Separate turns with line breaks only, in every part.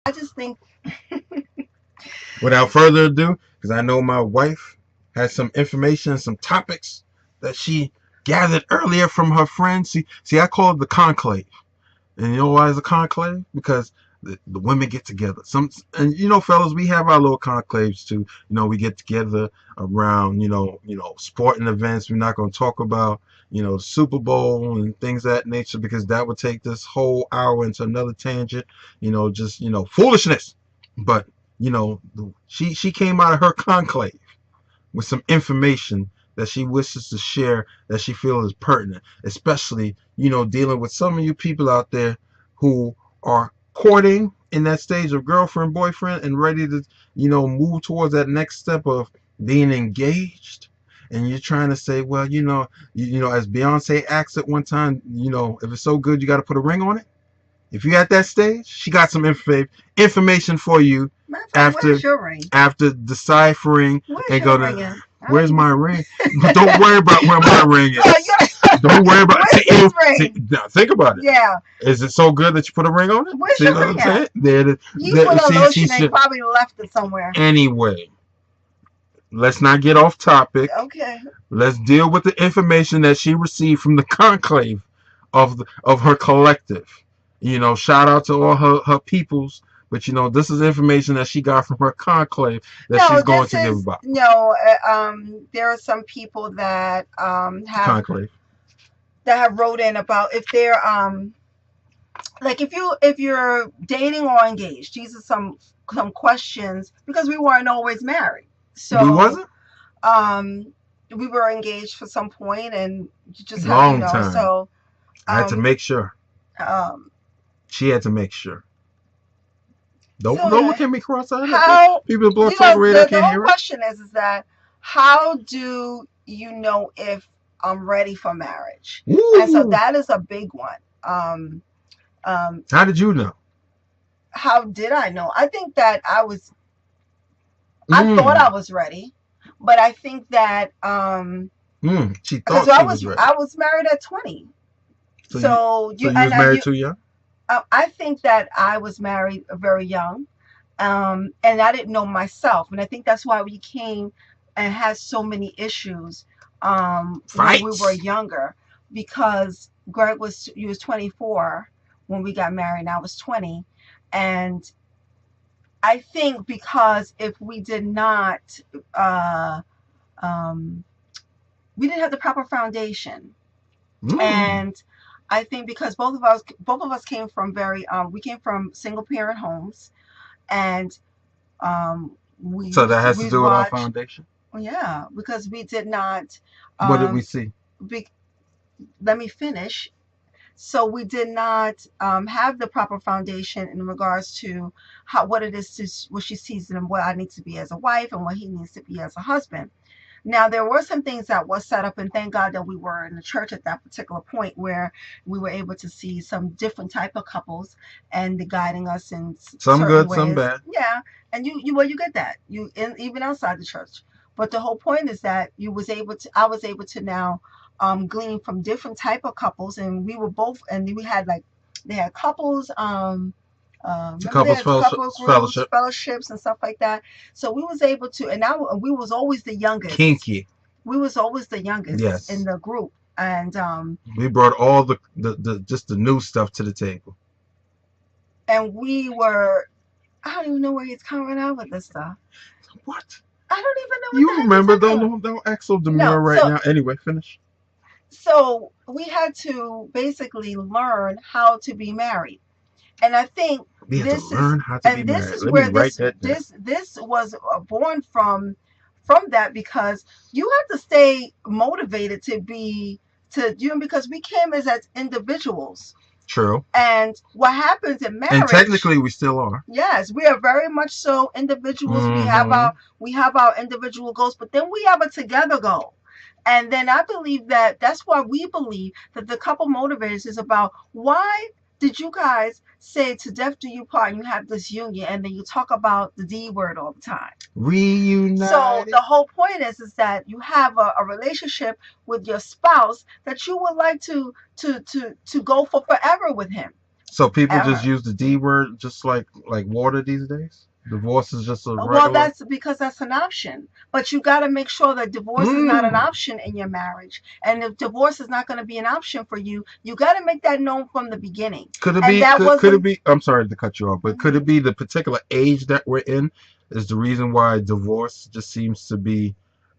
I just think,
Without further ado, because I know my wife has some information, some topics that she gathered earlier from her friends. See, I call it the conclave. And you know why it's a conclave? Because the women get together. And fellas, we have our little conclaves too. We get together around, sporting events. We're not going to talk about, Super Bowl and things of that nature because that would take this whole hour into another tangent. Just foolishness. But she came out of her conclave with some information that she wishes to share that she feels is pertinent, especially, dealing with some of you people out there who are courting in that stage of girlfriend, boyfriend, and ready to, move towards that next step of being engaged. And you're trying to say, well, as Beyonce asked at one time, if it's so good, you got to put a ring on it. If you're at that stage, she got some information for you
matter of fact,
after
where's your ring?
deciphering
Where's
and
your
go
ring
to
at? I
where's
don't
my
even.
ring? But don't worry about where my ring
So
is.
you,
Don't worry about
where's his
see,
ring?
now think about it.
Yeah,
Is it so good that you put a ring on it?
where's
See
your
what I'm
ring at?
saying? There,
You put on
see,
lotion and probably left it somewhere.
anyway. Let's not get off topic.
Okay.
Let's deal with the information that she received from the conclave of her collective. Shout out to all her peoples. But this is information that she got from her conclave that
No,
she's going
this
to give
is
about.
no. There are some people that
Conclave.
wrote in about if they're like if you're dating or engaged. These are some questions because we weren't always married.
We
So
wasn't
um we were engaged for some point and you just have
long time.
so
I had to
um
make sure.
um
She had to make sure. Don't
so
look at me cross-eyed like that.
how
People blow talk radio
the
can't
whole
hear it.
question is that how do you know if I'm ready for marriage? And so
Ooh.
that is a big one. um um
How did you know?
how did I know? I think that I thought I
Mm.
was ready, but I think that
She
because
thought she was ready.
I was married at 20.
So you
So
so you was married too young?
I think that I was married very young, and I didn't know myself, and I think that's why we came and had so many issues when we were
Fights.
younger, because Greg was 24 when we got married, and I was 20, and I think because if we did not, uh, um, we didn't have the proper foundation,
Mm.
and I think because both of us came from we came from single parent homes, and
So that has to
we
do with our
watched.
foundation.
Yeah, because we did not.
What did we
Um,
see?
be, Let me finish. So we did not have the proper foundation in regards to what it is what she sees and what I need to be as a wife and what he needs to be as a husband. Now there were some things that was set up, and thank God that we were in the church at that particular point where we were able to see some different type of couples and the guiding us in
Some
certain
good, some
ways.
bad.
Yeah, and you get that even outside the church. But the whole point is that I was able to now glean from different type of couples, and we were both, and we had like they had couples.
The
Remember they
couples
had couple groups,
fellowship.
fellowships, and stuff like that. So we was able to, and now we was always the youngest.
Kinky.
We was always the youngest in
Yes.
the group, and
We brought all the just the new stuff to the table.
we were. I don't even know where he's coming out with this stuff.
What?
I don't even know what the
You
heck he's
remember?
talking
Don't
about.
don't act so
No,
demure right now. Anyway, finish.
so we had to basically learn how to be married, and I think
We had to learn how to be
this
married.
is
Let me
where
write that down.
this was born from that, because you have to stay motivated to be to you know, because we came as individuals,
True.
and what happens in
And
marriage.
technically, we still are.
Yes, we are very much so individuals.
Mm-hmm.
We have our individual goals, but then we have a together goal. And then I believe that that's why we believe that the couple motivators is about why did you guys say to death do you part and you have this union and then you talk about the D word all the time. So
Reunited.
the whole point is that you have a relationship with your spouse that you would like to go for forever with him.
So people just
ever.
use the D word just like water these days. Divorce is just a
Well,
regular.
that's because that's an option. But you got to make sure that divorce is not an
Mm.
option in your marriage. And if divorce is not going to be an option for you, you got to make that known from the beginning.
Could it
And
be?
that
Could it
wasn't.
be? I'm sorry to cut you off, but could
Mhm.
it be the particular age that we're in is the reason why divorce just seems to be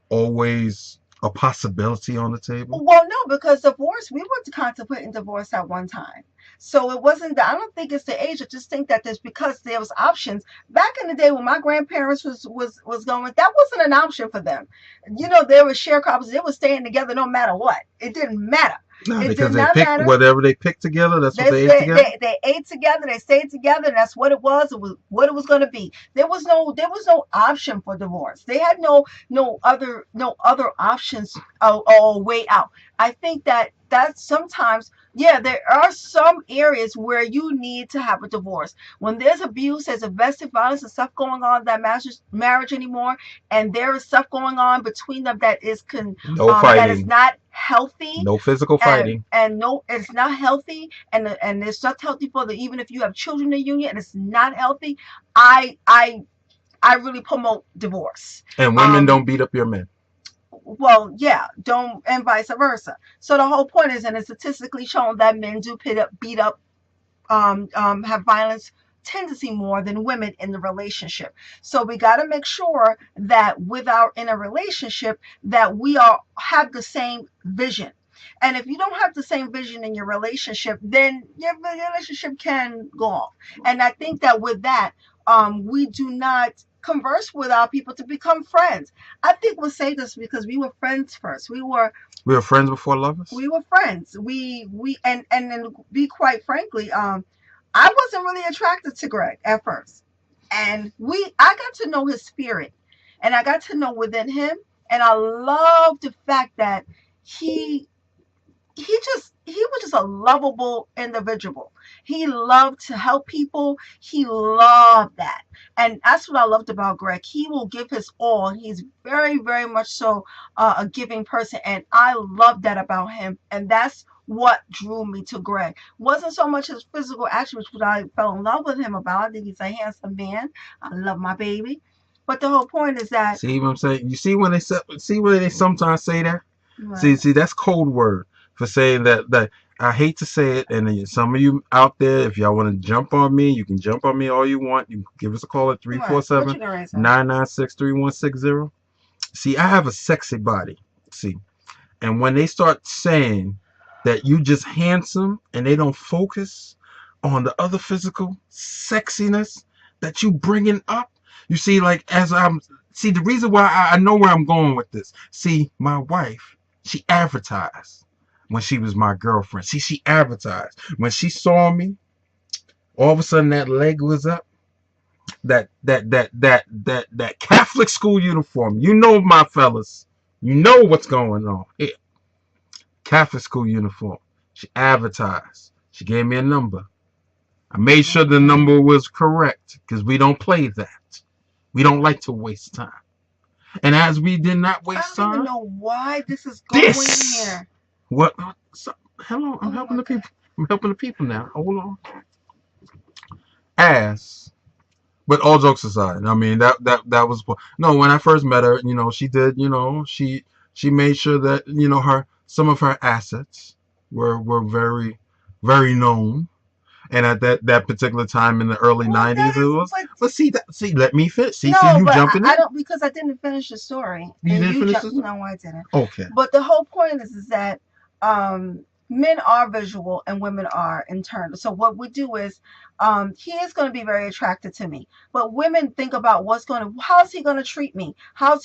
always a possibility on the table?
Well, no, because divorce, we were contemplating divorce at one time. So it wasn't that. I don't think it's the age. I just think that there's because there was options back in the day when my grandparents was going. That wasn't an option for them. They were sharecroppers. They were staying together no matter what. It didn't matter.
No,
It
because
did
they
not
picked
matter.
whatever they picked together. That's what
They
they ate
stayed,
together.
they ate together, they stayed together, and that's what it was. It was what it was going to be. There was no option for divorce. They had no other options or way out. I think that sometimes, yeah, there are some areas where you need to have a divorce when there's abuse, there's domestic violence and stuff going on in that marriage anymore, and there is stuff going on between them
No
that is
fighting.
not healthy,
No physical fighting.
and no, it's not healthy, and it's not healthy for the even if you have children in the union and it's not healthy. I i i really promote divorce.
And women
um
don't beat up your men.
well, yeah, don't, and vice versa. So the whole point is, and it's statistically shown that men do beat up, have violence tendency more than women in the relationship. So we got to make sure that with our in a relationship that we are have the same vision. And if you don't have the same vision in your relationship, then your relationship can go off. And I think that with that, we do not converse with our people to become friends. I think we'll say this because we were friends first.
We were friends before lovers.
We were friends. We and then be quite frankly, I wasn't really attracted to Greg at first, and I got to know his spirit, and I got to know within him, and I love the fact that he he was just a lovable individual. He loved to help people. He loved that. And that's what I loved about Greg. He will give his all. He's very, very much so a giving person. And I love that about him. And that's what drew me to Greg. Wasn't so much his physical attributes, which I fell in love with him about. I think he's a handsome man. I love my baby. But the whole point is that,
See what I'm saying? You see when they see when they sometimes say that? See,
right,
see, that's code word for saying that. I hate to say it, and then some of you out there, if y'all want to jump on me, you can jump on me all you want. You can give us a call at three four
right, what
seven
you gonna say?
996 3160. See, I have a sexy body. See, and when they start saying that you just handsome and they don't focus on the other physical sexiness that you bringing up, you see, like as I'm see the reason why I know where I'm going with this. See, my wife, she advertised when she was my girlfriend. See, she advertised when she saw me. All of a sudden, that leg was up. That Catholic school uniform. You know, my fellas. You know what's going on here. Catholic school uniform. She advertised. She gave me a number. I made sure the
Okay.
number was correct because we don't play that. We don't like to waste time. And as we did not
I
waste
don't even
time,
know why this is going
this
here.
what? So, hello, I'm
Oh
helping
my
the
god.
people. I'm helping the people now. Hold on. As but all jokes aside, I mean that was no. When I first met her, she did. She made sure that her some of her assets were very very known. And at that particular time in the early
Well, that
'90s, it
is,
was.
but
But see, let me finish. See,
no,
you
but
jumping
I
in.
don't, because I didn't finish the story,
You
and
didn't
you
finish
jumped.
this.
No, I didn't.
Okay.
But the whole point is that men are visual and women are internal. So what we do is, he is going to be very attracted to me, but women think about how is he going to treat me?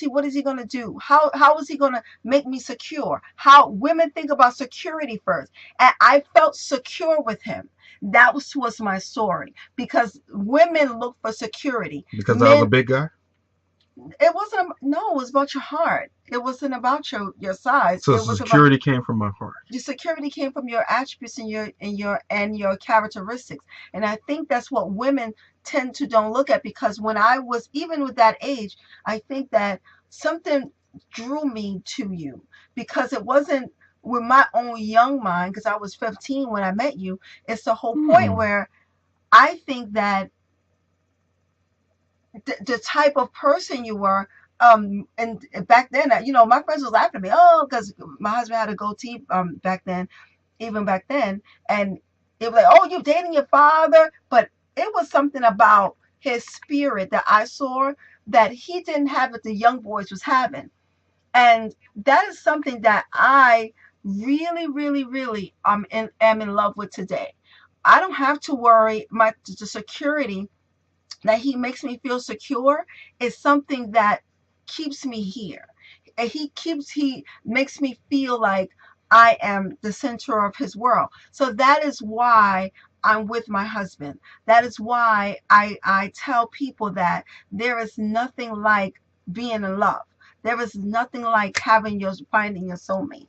What is he going to do? How is he going to make me secure? How women think about security first, and I felt secure with him. That was my story, because women look for security.
Because I was a
Men,
big guy.
it wasn't, no, it was about your heart. It wasn't about your size.
So
It was about
security came from my heart.
your security came from your attributes and your characteristics. And I think that's what women tend to don't look at, because when I was even with that age, I think that something drew me to you, because it wasn't with my own young mind, because I was 15 when I met you, it's the whole point
Hmm.
where I think that the type of person you were, and back then, my friends was laughing at me, oh, because my husband had a goatee, back then, even back then, and it was like, oh, you dating your father, but it was something about his spirit that I saw that he didn't have that the young boys was having. And that is something that I really, really, really am in love with today. I don't have to worry. The security that he makes me feel secure is something that keeps me here. And he makes me feel like I am the center of his world. So that is why I'm with my husband. That is why I tell people that there is nothing like being in love. There is nothing like finding your soulmate.